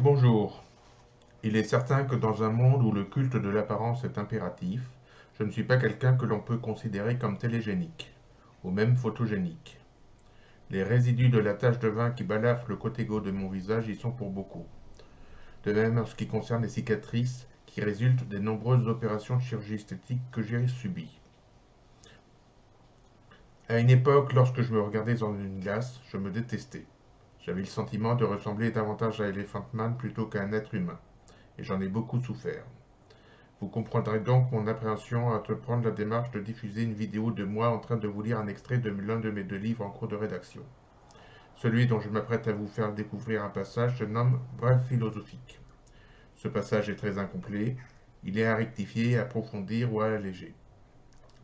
Bonjour. Il est certain que dans un monde où le culte de l'apparence est impératif, je ne suis pas quelqu'un que l'on peut considérer comme télégénique, ou même photogénique. Les résidus de la tache de vin qui balafrent le côté gauche de mon visage y sont pour beaucoup. De même en ce qui concerne les cicatrices qui résultent des nombreuses opérations de chirurgie esthétique que j'ai subies. À une époque, lorsque je me regardais dans une glace, je me détestais. J'avais le sentiment de ressembler davantage à Elephant Man plutôt qu'à un être humain, et j'en ai beaucoup souffert. Vous comprendrez donc mon appréhension à entreprendre la démarche de diffuser une vidéo de moi en train de vous lire un extrait de l'un de mes deux livres en cours de rédaction. Celui dont je m'apprête à vous faire découvrir un passage se nomme Brève philosophique. Ce passage est très incomplet, il est à rectifier, à approfondir ou à alléger.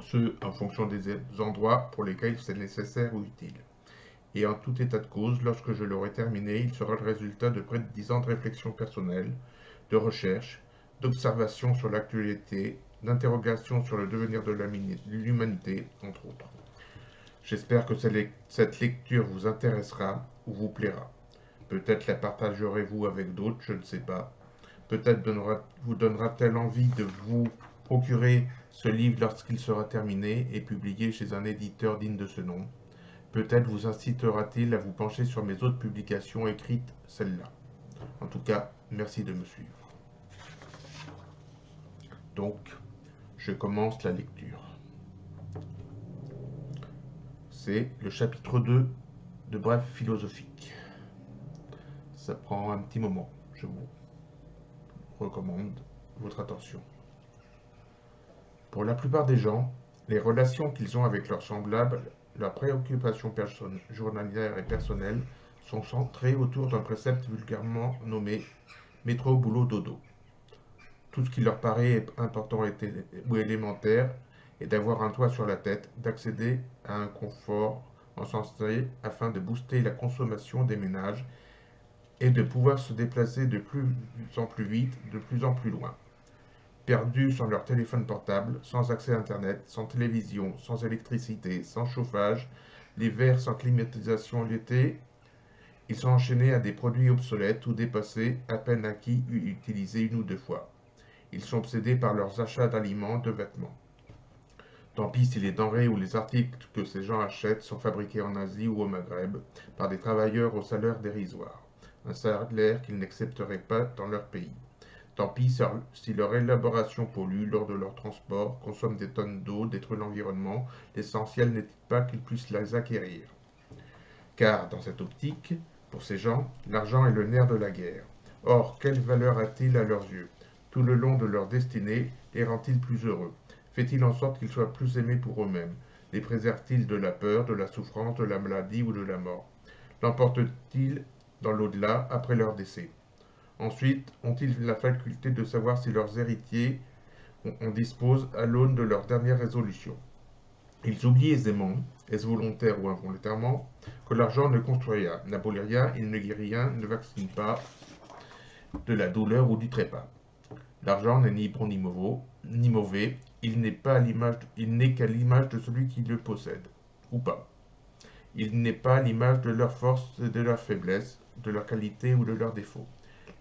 Ce, en fonction des endroits pour lesquels c'est nécessaire ou utile. Et en tout état de cause, lorsque je l'aurai terminé, il sera le résultat de près de 10 ans de réflexion personnelle, de recherche, d'observation sur l'actualité, d'interrogation sur le devenir de l'humanité, entre autres. J'espère que cette lecture vous intéressera ou vous plaira. Peut-être la partagerez-vous avec d'autres, je ne sais pas. Peut-être vous donnera-t-elle envie de vous procurer ce livre lorsqu'il sera terminé et publié chez un éditeur digne de ce nom. Peut-être vous incitera-t-il à vous pencher sur mes autres publications écrites, celles-là. En tout cas, merci de me suivre. Donc, je commence la lecture. C'est le chapitre 2 de Brève philosophique. Ça prend un petit moment. Je vous recommande votre attention. Pour la plupart des gens, les relations qu'ils ont avec leurs semblables, leurs préoccupations journalières et personnelles sont centrées autour d'un précepte vulgairement nommé métro, boulot, dodo. Tout ce qui leur paraît important ou élémentaire est d'avoir un toit sur la tête, d'accéder à un confort encensé afin de booster la consommation des ménages et de pouvoir se déplacer de plus en plus vite, de plus en plus loin. Perdus sans leur téléphone portable, sans accès à Internet, sans télévision, sans électricité, sans chauffage, l'hiver sans climatisation l'été, ils sont enchaînés à des produits obsolètes ou dépassés, à peine acquis ou utilisés une ou deux fois. Ils sont obsédés par leurs achats d'aliments, de vêtements. Tant pis si les denrées ou les articles que ces gens achètent sont fabriqués en Asie ou au Maghreb par des travailleurs au salaire dérisoire, un salaire qu'ils n'accepteraient pas dans leur pays. Tant pis si leur élaboration pollue lors de leur transport, consomme des tonnes d'eau, détruit l'environnement, l'essentiel n'est-il pas qu'ils puissent les acquérir. Car, dans cette optique, pour ces gens, l'argent est le nerf de la guerre. Or, quelle valeur a-t-il à leurs yeux? Tout le long de leur destinée, les rend-il plus heureux? Fait-il en sorte qu'ils soient plus aimés pour eux-mêmes? Les préserve-t-il de la peur, de la souffrance, de la maladie ou de la mort? L'emporte-t-il dans l'au-delà après leur décès? Ensuite, ont-ils la faculté de savoir si leurs héritiers en disposent à l'aune de leur dernière résolution? Ils oublient aisément, est-ce volontaire ou involontairement, que l'argent ne construit rien, n'abolit rien, il ne guérit rien, ne vaccine pas de la douleur ou du trépas. L'argent n'est ni bon ni mauvais, il n'est qu'à l'image de celui qui le possède, ou pas. Il n'est pas l'image de leurs forces et de leurs faiblesses, de leurs qualités ou de leurs défauts.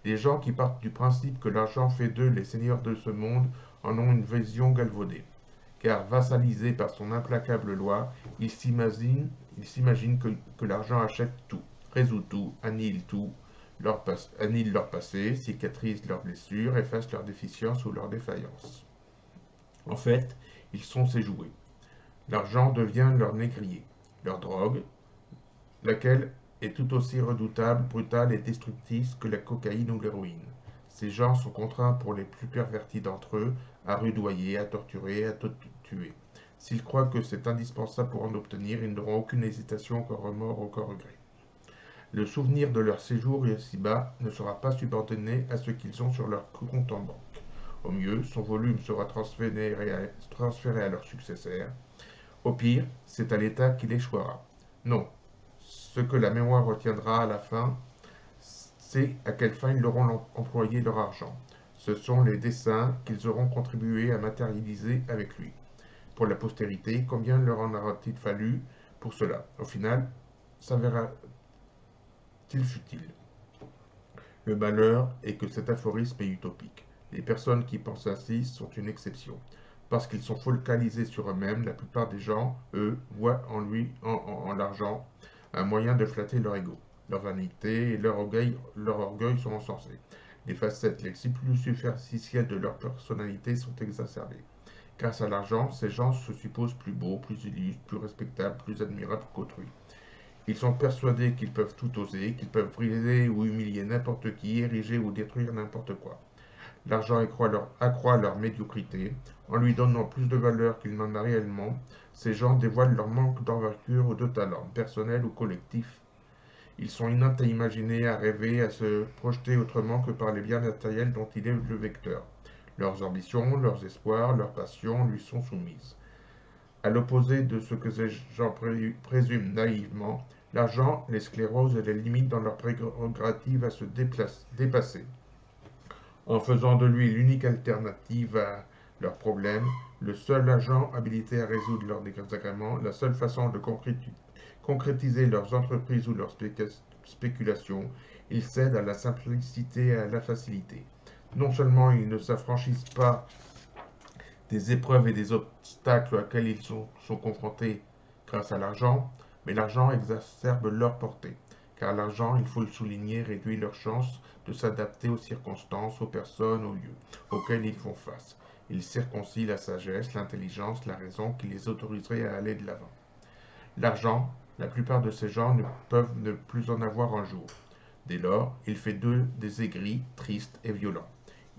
Les gens qui partent du principe que l'argent fait d'eux les seigneurs de ce monde en ont une vision galvaudée. Car vassalisés par son implacable loi, ils s'imaginent que l'argent achète tout, résout tout, annihile leur passé, cicatrise leurs blessures, efface leurs déficiences ou leurs défaillances. En fait, ils sont ses jouets. L'argent devient leur négrier, leur drogue, laquelle est tout aussi redoutable, brutale et destructrice que la cocaïne ou l'héroïne. Ces gens sont contraints pour les plus pervertis d'entre eux à rudoyer, à torturer, à tuer. S'ils croient que c'est indispensable pour en obtenir, ils n'auront aucune hésitation, aucun remords, aucun regret. Le souvenir de leur séjour ici-bas ne sera pas subordonné à ce qu'ils ont sur leur compte en banque. Au mieux, son volume sera transféré à leur successeur. Au pire, c'est à l'État qu'il échouera. Non, ce que la mémoire retiendra à la fin, c'est à quelle fin ils auront employé leur argent. Ce sont les dessins qu'ils auront contribué à matérialiser avec lui. Pour la postérité, combien leur en aura-t-il fallu pour cela? Au final, s'avérera-t-il futile? Le malheur est que cet aphorisme est utopique. Les personnes qui pensent ainsi sont une exception. Parce qu'ils sont focalisés sur eux-mêmes, la plupart des gens, eux, voient en l'argent un moyen de flatter leur ego. Leur vanité et leur orgueil sont encensés. Les facettes les plus superficielles de leur personnalité sont exacerbées. Grâce à l'argent, ces gens se supposent plus beaux, plus illustres, plus respectables, plus admirables qu'autrui. Ils sont persuadés qu'ils peuvent tout oser, qu'ils peuvent briser ou humilier n'importe qui, ériger ou détruire n'importe quoi. L'argent accroît leur médiocrité. En lui donnant plus de valeur qu'il n'en a réellement, ces gens dévoilent leur manque d'envergure ou de talent, personnel ou collectif. Ils sont inaptes à imaginer, à rêver, à se projeter autrement que par les biens matériels dont il est le vecteur. Leurs ambitions, leurs espoirs, leurs passions lui sont soumises. À l'opposé de ce que ces gens présument naïvement, l'argent les sclérose et les limite dans leur prérogative à se dépasser. En faisant de lui l'unique alternative à leurs problèmes, le seul agent habilité à résoudre leurs désagréments, la seule façon de concrétiser leurs entreprises ou leurs spéculations, ils cèdent à la simplicité et à la facilité. Non seulement ils ne s'affranchissent pas des épreuves et des obstacles auxquels ils sont confrontés grâce à l'argent, mais l'argent exacerbe leur portée. Car l'argent, il faut le souligner, réduit leurs chances de s'adapter aux circonstances, aux personnes, aux lieux auxquels ils font face. Il circoncit la sagesse, l'intelligence, la raison qui les autoriserait à aller de l'avant. L'argent, la plupart de ces gens ne peuvent ne plus en avoir un jour. Dès lors, il fait d'eux des aigris, tristes et violents.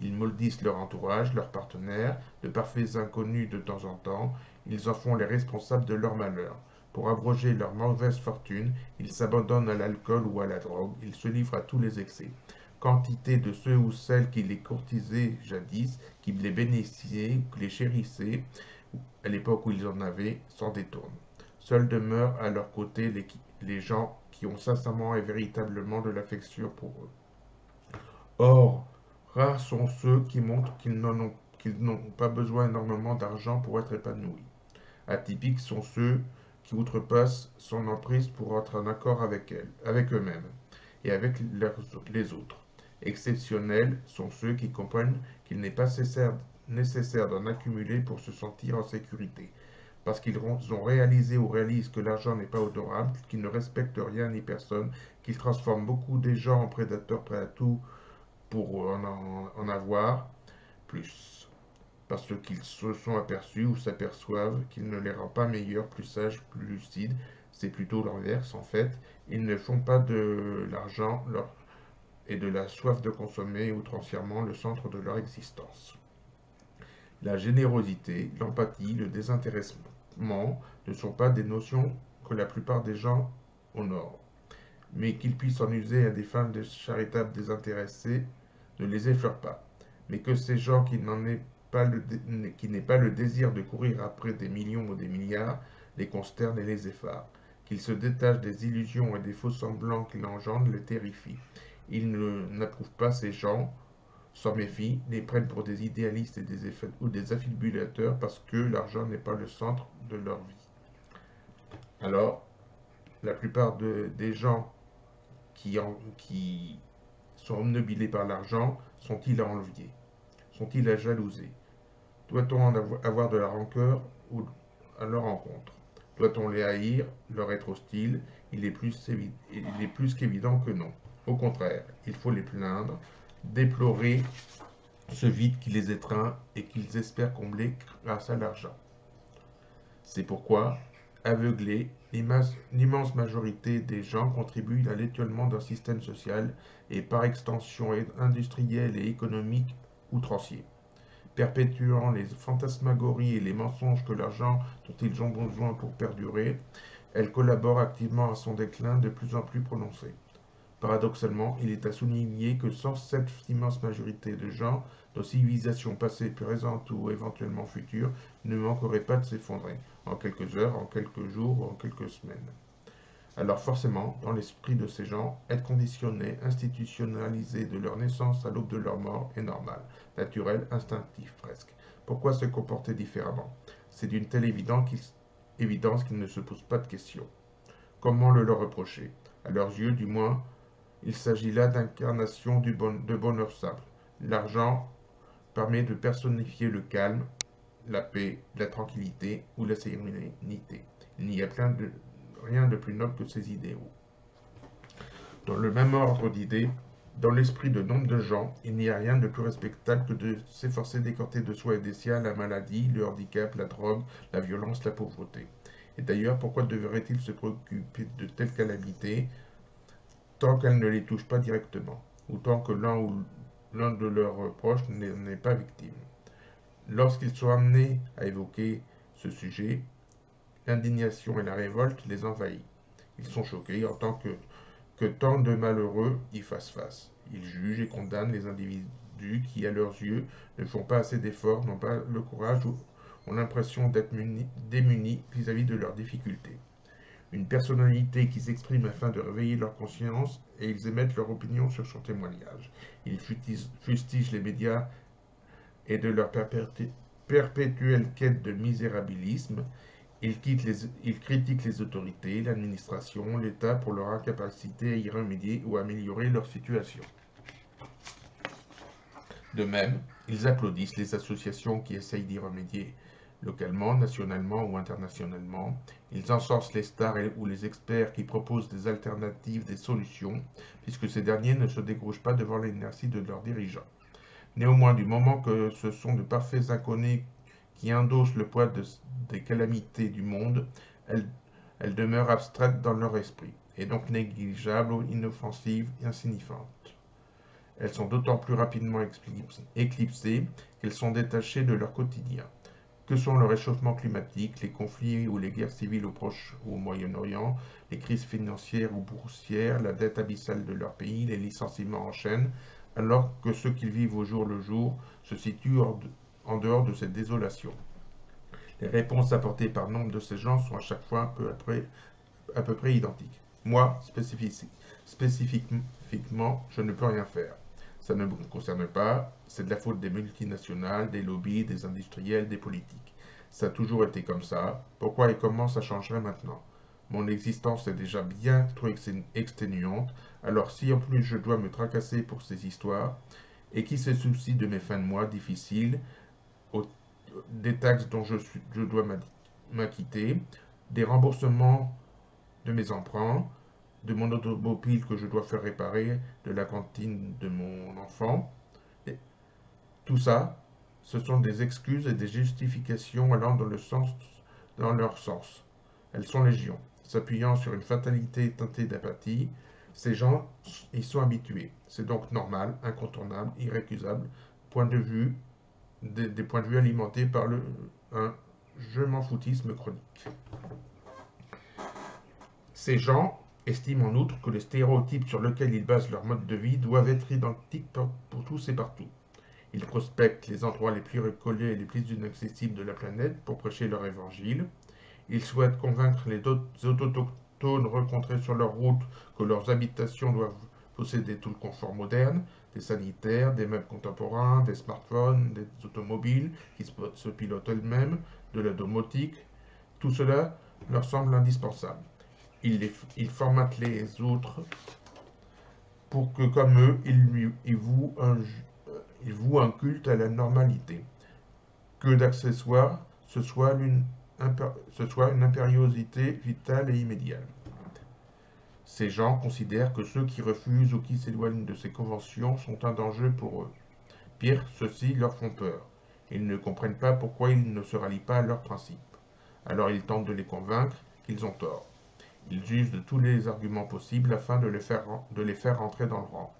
Ils maudissent leur entourage, leurs partenaires, de parfaits inconnus de temps en temps, ils en font les responsables de leur malheur. Pour abroger leur mauvaise fortune, ils s'abandonnent à l'alcool ou à la drogue, ils se livrent à tous les excès. Quantité de ceux ou celles qui les courtisaient jadis, qui les bénéficiaient, qui les chérissaient, à l'époque où ils en avaient, s'en détournent. Seuls demeurent à leur côté les gens qui ont sincèrement et véritablement de l'affection pour eux. Or, rares sont ceux qui montrent qu'ils n'ont pas besoin énormément d'argent pour être épanouis. Atypiques sont ceux qui outrepassent son emprise pour être en accord avec eux-mêmes et avec les autres. Exceptionnels sont ceux qui comprennent qu'il n'est pas nécessaire d'en accumuler pour se sentir en sécurité, parce qu'ils ont réalisé ou réalisent que l'argent n'est pas honorable, qu'ils ne respectent rien ni personne, qu'ils transforment beaucoup des gens en prédateurs prêts à tout pour en avoir plus, parce qu'ils se sont aperçus ou s'aperçoivent qu'il ne les rend pas meilleurs, plus sages, plus lucides. C'est plutôt l'inverse en fait. Ils ne font pas de l'argent et de la soif de consommer outrancièrement le centre de leur existence. La générosité, l'empathie, le désintéressement ne sont pas des notions que la plupart des gens honorent, mais qu'ils puissent en user à des fins de charitables désintéressées ne les effleure pas, mais que ces gens qui n'aient pas le désir de courir après des millions ou des milliards les consternent et les effarent, qu'ils se détachent des illusions et des faux semblants qu'ils engendrent les terrifient. Ils n'approuvent pas ces gens, s'en méfient, les prennent pour des idéalistes ou des affibulateurs parce que l'argent n'est pas le centre de leur vie. Alors, la plupart des gens qui sont obnubilés par l'argent sont-ils à envier? Sont-ils à jalouser? Doit-on avoir de la rancœur à leur encontre? Doit-on les haïr, leur être hostile? Il est plus qu'évident que non. Au contraire, il faut les plaindre, déplorer ce vide qui les étreint et qu'ils espèrent combler grâce à l'argent. C'est pourquoi, aveuglés, l'immense majorité des gens contribuent à l'étiolement d'un système social et par extension industriel et économique outrancier, perpétuant les fantasmagories et les mensonges que l'argent dont ils ont besoin pour perdurer, elle collabore activement à son déclin de plus en plus prononcé. Paradoxalement, il est à souligner que sans cette immense majorité de gens, nos civilisations passées, présentes ou éventuellement futures ne manqueraient pas de s'effondrer, en quelques heures, en quelques jours ou en quelques semaines. Alors forcément, dans l'esprit de ces gens, être conditionné, institutionnalisé de leur naissance à l'aube de leur mort est normal, naturel, instinctif presque. Pourquoi se comporter différemment? C'est d'une telle évidence qu'ils ne se posent pas de questions. Comment le leur reprocher? À leurs yeux, du moins, Il s'agit là d'incarnation de bonheur simple. L'argent permet de personnifier le calme, la paix, la tranquillité ou la sérénité. Il n'y a rien de plus noble que ces idéaux. Dans le même ordre d'idées, dans l'esprit de nombre de gens, il n'y a rien de plus respectable que de s'efforcer d'écarter de soi et des siens la maladie, le handicap, la drogue, la violence, la pauvreté. Et d'ailleurs, pourquoi devrait-il se préoccuper de telles calamités tant qu'elles ne les touchent pas directement, ou tant que l'un de leurs proches n'en est pas victime? Lorsqu'ils sont amenés à évoquer ce sujet, l'indignation et la révolte les envahissent. Ils sont choqués en tant que tant de malheureux y fassent face. Ils jugent et condamnent les individus qui, à leurs yeux, ne font pas assez d'efforts, n'ont pas le courage ou ont l'impression d'être démunis vis-à-vis de leurs difficultés. Une personnalité qui s'exprime afin de réveiller leur conscience et ils émettent leur opinion sur son témoignage. Ils fustigent les médias et de leur perpétuelle quête de misérabilisme. Ils critiquent les autorités, l'administration, l'État pour leur incapacité à y remédier ou à améliorer leur situation. De même, ils applaudissent les associations qui essayent d'y remédier localement, nationalement ou internationalement. Ils encensent les stars ou les experts qui proposent des alternatives, des solutions, puisque ces derniers ne se décrochent pas devant l'inertie de leurs dirigeants. Néanmoins, du moment que ce sont de parfaits inconnus qui endossent le poids des calamités du monde, elles demeurent abstraites dans leur esprit, et donc négligeables, inoffensives, insignifiantes. Elles sont d'autant plus rapidement éclipsées qu'elles sont détachées de leur quotidien. Que sont le réchauffement climatique, les conflits ou les guerres civiles au Proche ou au Moyen-Orient, les crises financières ou boursières, la dette abyssale de leur pays, les licenciements en chaîne, alors que ceux qu'ils vivent au jour le jour se situent en dehors de cette désolation. Les réponses apportées par nombre de ces gens sont à chaque fois à peu près identiques. Moi, spécifiquement, je ne peux rien faire. Ça ne me concerne pas, c'est de la faute des multinationales, des lobbies, des industriels, des politiques. Ça a toujours été comme ça, pourquoi et comment ça changerait maintenant? Mon existence est déjà bien trop exténuante, alors si en plus je dois me tracasser pour ces histoires, et qui se soucie de mes fins de mois difficiles, des taxes dont je dois m'acquitter, des remboursements de mes emprunts, de mon automobile que je dois faire réparer, de la cantine de mon enfant. Et tout ça, ce sont des excuses et des justifications allant dans leur sens. Elles sont légion. S'appuyant sur une fatalité teintée d'apathie, ces gens y sont habitués. C'est donc normal, incontournable, irrécusable, des points de vue alimentés par un je m'en foutisme chronique. Ces gens estiment en outre que les stéréotypes sur lesquels ils basent leur mode de vie doivent être identiques pour tous et partout. Ils prospectent les endroits les plus reculés et les plus inaccessibles de la planète pour prêcher leur évangile. Ils souhaitent convaincre les autochtones rencontrés sur leur route que leurs habitations doivent posséder tout le confort moderne, des sanitaires, des meubles contemporains, des smartphones, des automobiles qui se pilotent elles-mêmes, de la domotique. Tout cela leur semble indispensable. Ils formatent les autres pour que, comme eux, ils vouent un culte à la normalité. Que d'accessoires, ce soit une impériosité vitale et immédiate. Ces gens considèrent que ceux qui refusent ou qui s'éloignent de ces conventions sont un danger pour eux. Pire, ceux-ci leur font peur. Ils ne comprennent pas pourquoi ils ne se rallient pas à leurs principes. Alors ils tentent de les convaincre qu'ils ont tort. Ils usent de tous les arguments possibles afin de les faire rentrer dans le rang.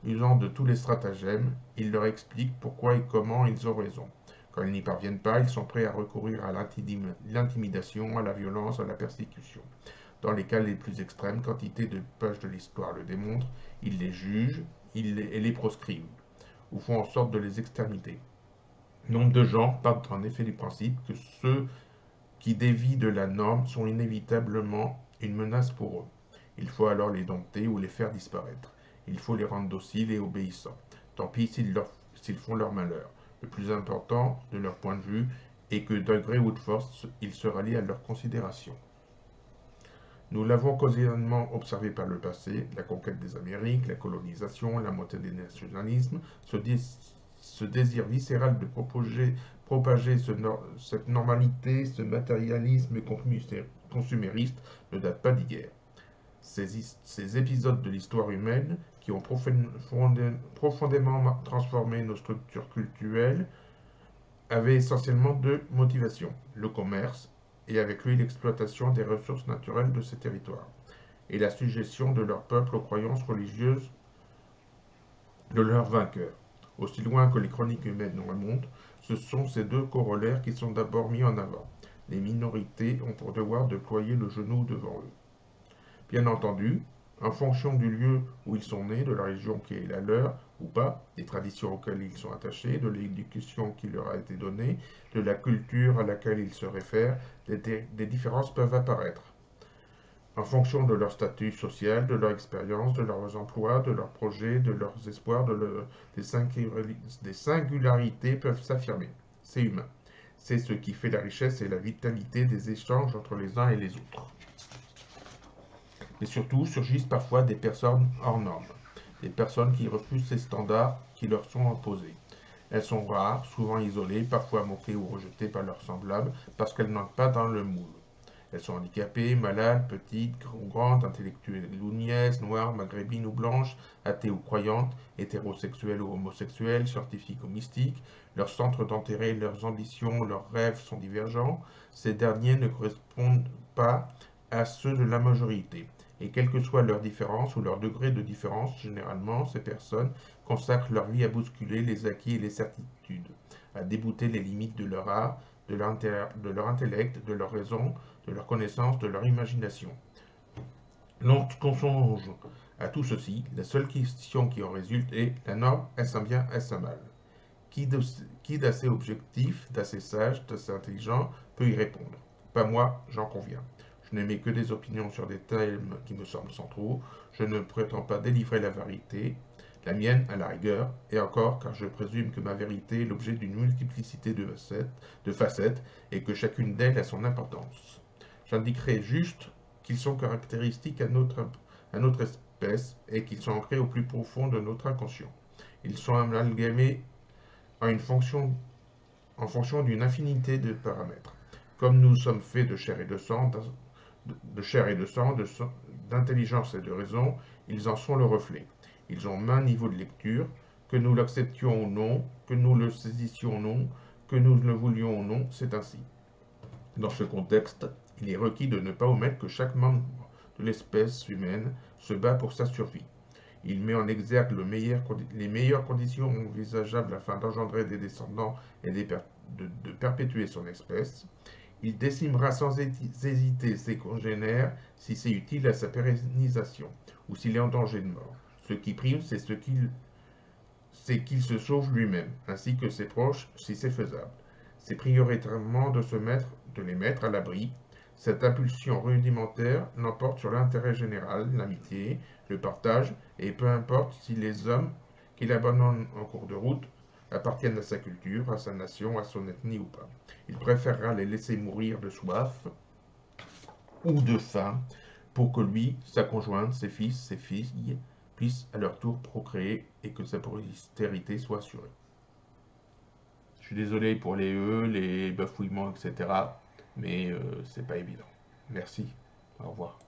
Usant de tous les stratagèmes, ils leur expliquent pourquoi et comment ils ont raison. Quand ils n'y parviennent pas, ils sont prêts à recourir à l'intimidation, à la violence, à la persécution. Dans les cas les plus extrêmes, quantité de pages de l'histoire le démontrent, ils les jugent et les proscrivent, ou font en sorte de les exterminer. Nombre de gens partent en effet du principe que ceux qui dévient de la norme sont inévitablement une menace pour eux. Il faut alors les dompter ou les faire disparaître. Il faut les rendre dociles et obéissants. Tant pis s'ils font leur malheur. Le plus important, de leur point de vue, est que d'un gré ou de force, ils se rallient à leur considération. Nous l'avons quotidiennement observé par le passé, la conquête des Amériques, la colonisation, la montée des nationalismes, ce désir viscéral de propager cette normalité, ce matérialisme consumériste ne date pas d'hier. Ces épisodes de l'histoire humaine qui ont profondément transformé nos structures culturelles avaient essentiellement deux motivations: le commerce et avec lui l'exploitation des ressources naturelles de ces territoires, et la suggestion de leur peuple aux croyances religieuses de leurs vainqueurs. Aussi loin que les chroniques humaines remontent, ce sont ces deux corollaires qui sont d'abord mis en avant. Les minorités ont pour devoir de ployer le genou devant eux. Bien entendu, en fonction du lieu où ils sont nés, de la région qui est la leur ou pas, des traditions auxquelles ils sont attachés, de l'éducation qui leur a été donnée, de la culture à laquelle ils se réfèrent, des différences peuvent apparaître. En fonction de leur statut social, de leur expérience, de leurs emplois, de leurs projets, de leurs espoirs, des singularités peuvent s'affirmer. C'est humain. C'est ce qui fait la richesse et la vitalité des échanges entre les uns et les autres. Mais surtout, surgissent parfois des personnes hors normes, des personnes qui refusent ces standards qui leur sont imposés. Elles sont rares, souvent isolées, parfois moquées ou rejetées par leurs semblables, parce qu'elles n'entrent pas dans le moule. Elles sont handicapées, malades, petites ou grandes, intellectuelles ou niaises, noires, maghrébines ou blanches, athées ou croyantes, hétérosexuelles ou homosexuelles, scientifiques ou mystiques. Leurs centres d'intérêt, leurs ambitions, leurs rêves sont divergents. Ces derniers ne correspondent pas à ceux de la majorité. Et quelle que soit leur différence ou leur degré de différence, généralement, ces personnes consacrent leur vie à bousculer les acquis et les certitudes, à débouter les limites de leur art, de leur intellect, de leur raison, de leur connaissance, de leur imagination. Lorsqu'on songe à tout ceci, la seule question qui en résulte est: la norme, est-ce un bien, est-ce un mal? Qui d'assez objectif, d'assez sage, d'assez intelligent peut y répondre? Pas moi, j'en conviens. Je n'émets que des opinions sur des thèmes qui me semblent centraux. Je ne prétends pas délivrer la vérité, la mienne à la rigueur, et encore car je présume que ma vérité est l'objet d'une multiplicité de facettes et que chacune d'elles a son importance. J'indiquerai juste qu'ils sont caractéristiques à notre espèce et qu'ils sont ancrés au plus profond de notre inconscient. Ils sont amalgamés en fonction d'une infinité de paramètres. Comme nous sommes faits de chair et de sang, d'intelligence et de raison, ils en sont le reflet. Ils ont un niveau de lecture, que nous l'acceptions ou non, que nous le saisissions ou non, que nous le voulions ou non, c'est ainsi. Dans ce contexte, il est requis de ne pas omettre que chaque membre de l'espèce humaine se bat pour sa survie. Il met en exergue les meilleures conditions envisageables afin d'engendrer des descendants et de perpétuer son espèce. Il décimera sans hésiter ses congénères si c'est utile à sa pérennisation ou s'il est en danger de mort. Ce qui prime, c'est qu'il se sauve lui-même, ainsi que ses proches si c'est faisable. C'est prioritairement de les mettre à l'abri. Cette impulsion rudimentaire l'emporte sur l'intérêt général, l'amitié, le partage, et peu importe si les hommes qu'il abandonne en cours de route appartiennent à sa culture, à sa nation, à son ethnie ou pas. Il préférera les laisser mourir de soif ou de faim pour que lui, sa conjointe, ses fils, ses filles puissent à leur tour procréer et que sa postérité soit assurée. Je suis désolé pour les bafouillements, etc. Mais c'est pas évident. Merci. Au revoir.